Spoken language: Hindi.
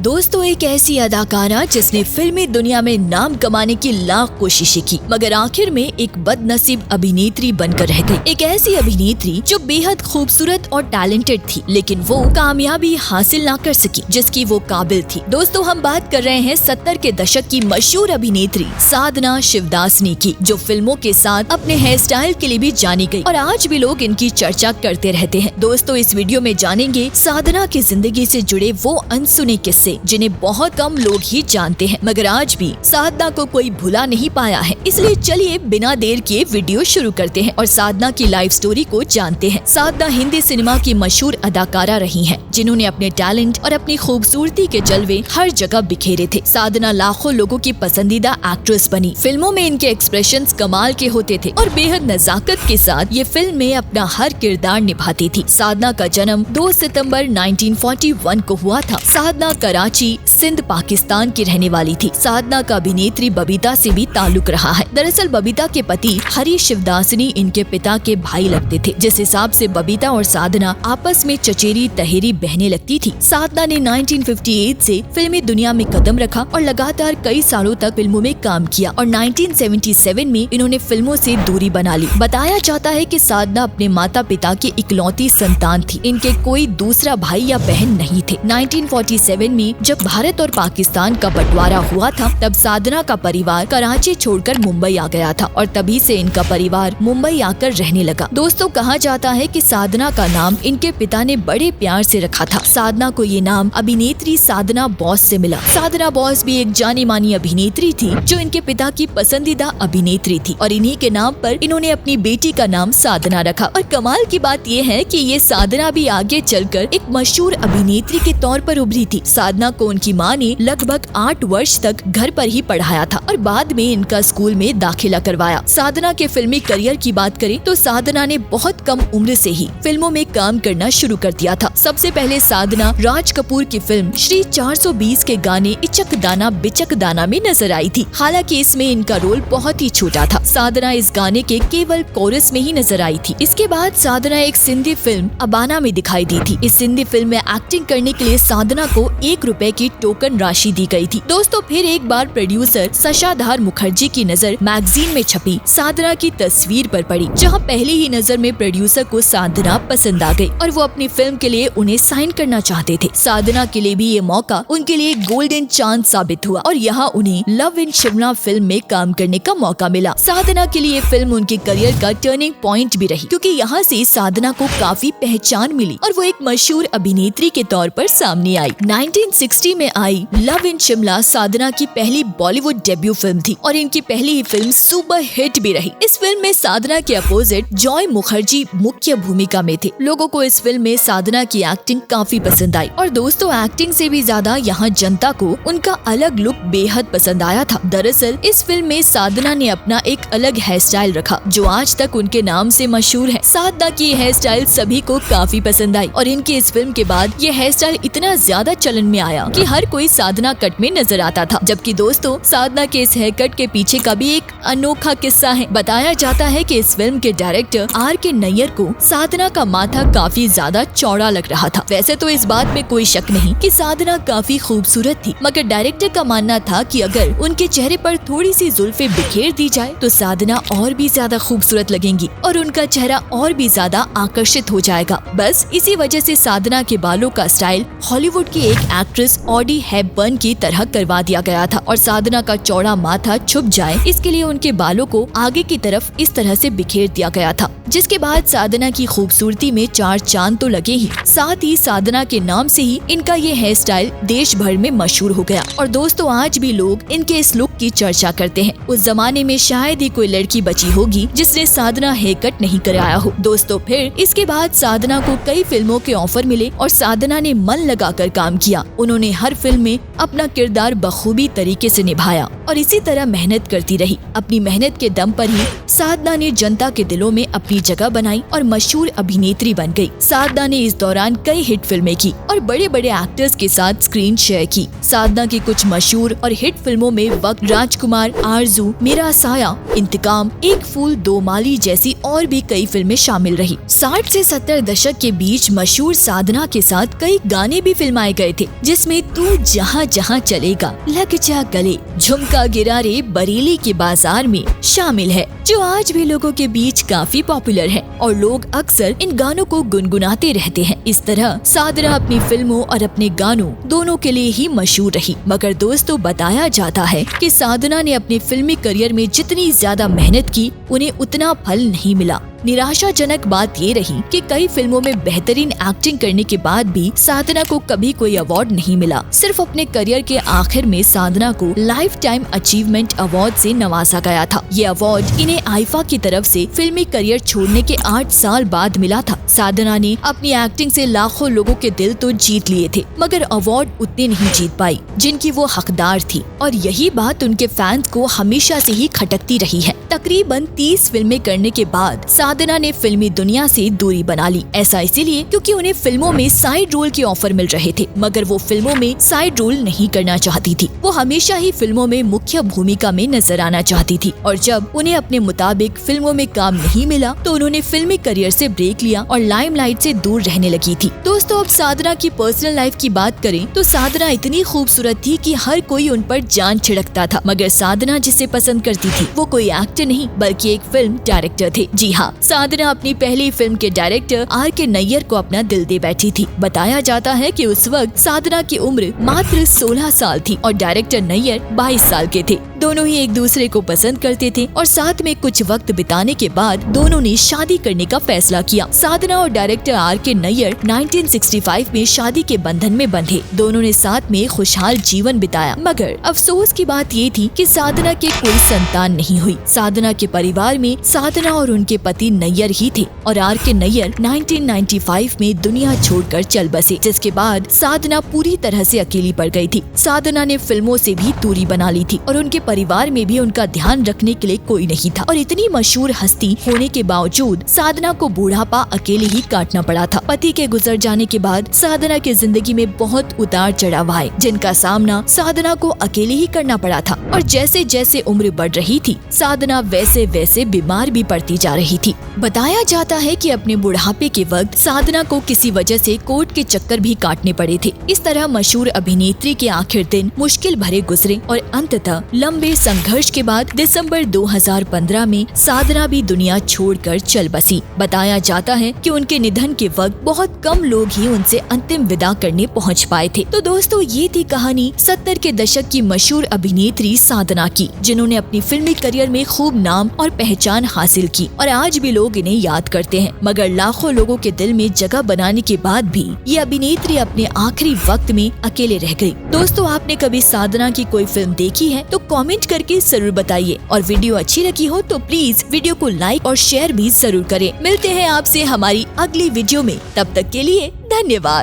दोस्तों, एक ऐसी अदाकारा जिसने फिल्मी दुनिया में नाम कमाने की लाख कोशिशें की, मगर आखिर में एक बदनसीब अभिनेत्री बनकर रह गई। एक ऐसी अभिनेत्री जो बेहद खूबसूरत और टैलेंटेड थी, लेकिन वो कामयाबी हासिल ना कर सकी जिसकी वो काबिल थी। दोस्तों, हम बात कर रहे हैं 70 के दशक की मशहूर अभिनेत्री साधना शिवदासनी की, जो फिल्मों के साथ अपने हेयर स्टाइल के लिए भी जानी गई और आज भी लोग इनकी चर्चा करते रहते हैं। दोस्तों, इस वीडियो में जानेंगे साधना की जिंदगी से जुड़े वो अनसुने किस्से जिन्हें बहुत कम लोग ही जानते हैं, मगर आज भी साधना को कोई भुला नहीं पाया है। इसलिए चलिए बिना देर किए वीडियो शुरू करते हैं और साधना की लाइफ स्टोरी को जानते हैं। साधना हिंदी सिनेमा की मशहूर अदाकारा रही हैं, जिन्होंने अपने टैलेंट और अपनी खूबसूरती के जलवे हर जगह बिखेरे थे। साधना लाखों लोगों की पसंदीदा एक्ट्रेस बनी। फिल्मों में इनके एक्सप्रेशंस कमाल के होते थे और बेहद नजाकत के साथ ये फिल्म में अपना हर किरदार निभाती थी। साधना का जन्म 2 सितंबर 1941 को हुआ था। साधना कराची, सिंध, पाकिस्तान की रहने वाली थी। साधना का अभिनेत्री बबीता से भी ताल्लुक रहा है। दरअसल बबीता के पति हरी शिवदासनी इनके पिता के भाई लगते थे, जिस हिसाब से बबीता और साधना आपस में चचेरी तहेरी बहने लगती थी। साधना ने 1958 से फिल्मी दुनिया में कदम रखा और लगातार कई सालों तक फिल्मों में काम किया और 1977 में इन्होंने फिल्मों से दूरी बना ली। बताया जाता है कि साधना अपने माता पिता की इकलौती संतान थी। इनके कोई दूसरा भाई या बहन नहीं थे। 1947 में जब भारत और पाकिस्तान का बंटवारा हुआ था, तब साधना का परिवार कराची छोड़कर मुंबई आ गया था और तभी से इनका परिवार मुंबई आकर रहने लगा। दोस्तों, कहा जाता है कि साधना का नाम इनके पिता ने बड़े प्यार से रखा था। साधना को ये नाम अभिनेत्री साधना बोस से मिला। साधना बोस भी एक जानी मानी अभिनेत्री थी जो इनके पिता की पसंदीदा अभिनेत्री थी और इन्हीं के नाम पर इन्होंने अपनी बेटी का नाम साधना रखा। और कमाल की बात ये है कि ये साधना भी आगे चलकर एक मशहूर अभिनेत्री के तौर पर उभरी थी। साधना को उनकी मां ने लगभग 8 वर्ष तक घर पर ही पढ़ाया था और बाद में इनका स्कूल में दाखिला करवाया। साधना के फिल्मी करियर की बात करें तो साधना ने बहुत कम उम्र से ही फिल्मों में काम करना शुरू कर दिया था। सबसे पहले साधना राज कपूर की फिल्म श्री 420 के गाने इचक दाना बिचक दाना में नजर आई थी। हालांकि इसमें इनका रोल बहुत ही छोटा था। साधना इस गाने के केवल कोरस में ही नजर आई थी। इसके बाद साधना एक सिंधी फिल्म अबाना में दिखाई दी थी। इस सिंधी फिल्म में एक्टिंग करने के लिए साधना को 1 रुपए की टोकन राशि दी गई थी। दोस्तों, फिर एक बार प्रोड्यूसर शशाधार मुखर्जी की नजर मैगजीन में छपी साधना की तस्वीर पर पड़ी, जहां पहली ही नजर में प्रोड्यूसर को साधना पसंद आ गई और वो अपनी फिल्म के लिए उन्हें साइन करना चाहते थे। साधना के लिए भी ये मौका उनके लिए गोल्डन चांस साबित हुआ और यहाँ उन्हें लव इन शिमला फिल्म में काम करने का मौका मिला। साधना के लिए फिल्म उनके करियर का टर्निंग पॉइंट भी रही, क्योंकि यहाँ से साधना को काफी पहचान मिली और वो एक मशहूर अभिनेत्री के तौर पर सामने आई। 1960 में आई लव इन शिमला साधना की पहली बॉलीवुड डेब्यू फिल्म थी और इनकी पहली ही फिल्म सुपर हिट भी रही। इस फिल्म में साधना के अपोजिट जॉय मुखर्जी मुख्य भूमिका में थे। लोगों को इस फिल्म में साधना की एक्टिंग काफी पसंद आई और दोस्तों, एक्टिंग से भी ज्यादा यहाँ जनता को उनका अलग लुक बेहद पसंद आया था। दरअसल इस फिल्म में साधना ने अपना एक अलग हेयर स्टाइल रखा, जो आज तक उनके नाम से मशहूर है। साधना की हेयर स्टाइल सभी को काफी पसंद आई और इनकी इस फिल्म के बाद ये हेयर स्टाइल इतना ज्यादा चलन में आया कि हर कोई साधना कट में नजर आता था। जबकि दोस्तों, साधना के इस हेयर कट के पीछे का भी एक अनोखा किस्सा है। बताया जाता है कि इस फिल्म के डायरेक्टर R.K. नैयर को साधना का माथा काफी ज्यादा चौड़ा लग रहा था। वैसे तो इस बात में कोई शक नहीं कि साधना काफी खूबसूरत थी, मगर डायरेक्टर का मानना था कि अगर उनके चेहरे पर थोड़ी सी जुल्फे बिखेर दी जाए तो साधना और भी ज्यादा खूबसूरत लगेंगी और उनका चेहरा और भी ज्यादा आकर्षित हो जाएगा। बस इसी वजह से साधना के बालों का स्टाइल हॉलीवुड की एक एक्ट्रेस ऑडी हेपबर्न की तरह करवा दिया गया था और साधना का चौड़ा माथा छुप जाए, इसके लिए उनके बालों को आगे की तरफ इस तरह से बिखेर दिया गया था, जिसके बाद साधना की खूबसूरती में 4 चांद तो लगे ही, साथ ही साधना के नाम से ही इनका ये हेयर स्टाइल देश भर में मशहूर हो गया। और दोस्तों, आज भी लोग इनके इस लुक की चर्चा करते हैं। उस जमाने में शायद ही कोई लड़की बची होगी जिसने साधना हेयर कट नहीं कराया हो। दोस्तों, फिर इसके बाद साधना को कई फिल्मों के ऑफर मिले और साधना ने मन लगाकर काम किया। उन्होंने हर फिल्म में अपना किरदार बखूबी तरीके से निभाया और इसी तरह मेहनत करती रही। अपनी मेहनत के दम पर ही साधना ने जनता के दिलों में अपनी जगह बनाई और मशहूर अभिनेत्री बन गई। साधना ने इस दौरान कई हिट फिल्में की और बड़े बड़े एक्टर्स के साथ स्क्रीन शेयर की। साधना की कुछ मशहूर और हिट फिल्मों में वक्त, राजकुमार, आरजू, मेरा साया, इंतकाम, एक फूल दो माली जैसी और भी कई फिल्में शामिल रही। 60 से 70 दशक के बीच मशहूर साधना के साथ कई गाने भी फिल्माए गए थे, जिसमें तू जहाँ जहाँ चलेगा लग जा गले, झुमका गिरा रे बरेली के बाजार में शामिल है, जो आज भी लोगों के बीच काफी पॉपुलर है और लोग अक्सर इन गानों को गुनगुनाते रहते हैं। इस तरह साधना अपनी फिल्मों और अपने गानों दोनों के लिए ही मशहूर रही। मगर दोस्तों, बताया जाता है कि साधना ने अपने फिल्मी करियर में जितनी ज्यादा मेहनत की उन्हें उतना फल नहीं मिला। निराशाजनक बात ये रही कि कई फिल्मों में बेहतरीन एक्टिंग करने के बाद भी साधना को कभी कोई अवार्ड नहीं मिला। सिर्फ अपने करियर के आखिर में साधना को लाइफ टाइम अचीवमेंट अवार्ड से नवाजा गया था। ये अवार्ड इन्हें आईफा की तरफ से फिल्मी करियर छोड़ने के 8 साल बाद मिला था। साधना ने अपनी एक्टिंग से लाखों लोगों के दिल तो जीत लिए थे, मगर अवार्ड उतने नहीं जीत पाई जिनकी वो हकदार थी, और यही बात उनके फैंस को हमेशा से ही खटकती रही है। तकरीबन 30 फिल्में करने के बाद साधना ने फिल्मी दुनिया से दूरी बना ली। ऐसा इसीलिए क्योंकि उन्हें फिल्मों में साइड रोल के ऑफर मिल रहे थे, मगर वो फिल्मों में साइड रोल नहीं करना चाहती थी। वो हमेशा ही फिल्मों में मुख्य भूमिका में नजर आना चाहती थी, और जब उन्हें अपने मुताबिक फिल्मों में काम नहीं मिला तो उन्होंने फिल्मी करियर से ब्रेक लिया और लाइमलाइट से दूर रहने लगी थी। दोस्तों, अब साधना की पर्सनल लाइफ की बात करें तो साधना इतनी खूबसूरत थी कि हर कोई उन पर जान छिड़कता था, मगर साधना जिसे पसंद करती थी वो कोई एक्टर नहीं बल्कि एक फिल्म डायरेक्टर थे। जी हाँ, साधना अपनी पहली फिल्म के डायरेक्टर आर.के. नैयर को अपना दिल दे बैठी थी। बताया जाता है कि उस वक्त साधना की उम्र मात्र 16 साल थी और डायरेक्टर नैयर 22 साल के थे। दोनों ही एक दूसरे को पसंद करते थे और साथ में कुछ वक्त बिताने के बाद दोनों ने शादी करने का फैसला किया। साधना और डायरेक्टर आर.के. नैयर 1965 में शादी के बंधन में बंधे। दोनों ने साथ में खुशहाल जीवन बिताया, मगर अफसोस की बात ये थी कि साधना के कोई संतान नहीं हुई। साधना के परिवार में साधना और उनके पति नैयर ही थे और आर.के. नैयर 1995 में दुनिया छोड़कर चल बसे, जिसके बाद साधना पूरी तरह से अकेली पड़ गई थी। साधना ने फिल्मों से भी दूरी बना ली थी और उनके परिवार में भी उनका ध्यान रखने के लिए कोई नहीं था, और इतनी मशहूर हस्ती होने के बावजूद साधना को बुढ़ापा अकेले ही काटना पड़ा था। पति के गुजर जाने के बाद साधना की जिंदगी में बहुत उतार चढ़ाव आए, जिनका सामना साधना को अकेले ही करना पड़ा था। और जैसे जैसे उम्र बढ़ रही थी, साधना वैसे वैसे बीमार भी पड़ती जा रही थी। बताया जाता है कि अपने बुढ़ापे के वक्त साधना को किसी वजह से कोर्ट के चक्कर भी काटने पड़े थे। इस तरह मशहूर अभिनेत्री के आखिर दिन मुश्किल भरे गुजरे और अंततः लंबे संघर्ष के बाद दिसंबर 2015 में साधना भी दुनिया छोड़कर चल बसी। बताया जाता है कि उनके निधन के वक्त बहुत कम लोग ही उनसे अंतिम विदा करने पहुंच पाए थे। तो दोस्तों, ये थी कहानी 70 के दशक की मशहूर अभिनेत्री साधना की, जिन्होंने अपनी फिल्मी करियर में खूब नाम और पहचान हासिल की और आज भी लोग इन्हें याद करते हैं। मगर लाखों लोगों के दिल में जगह बनाने के बाद भी ये अभिनेत्री अपने आखिरी वक्त में अकेले रह गई। दोस्तों, आपने कभी साधना की कोई फिल्म देखी है तो कमेंट करके जरूर बताइए, और वीडियो अच्छी लगी हो तो प्लीज वीडियो को लाइक और शेयर भी जरूर करें। मिलते हैं आपसे हमारी अगली वीडियो में, तब तक के लिए धन्यवाद।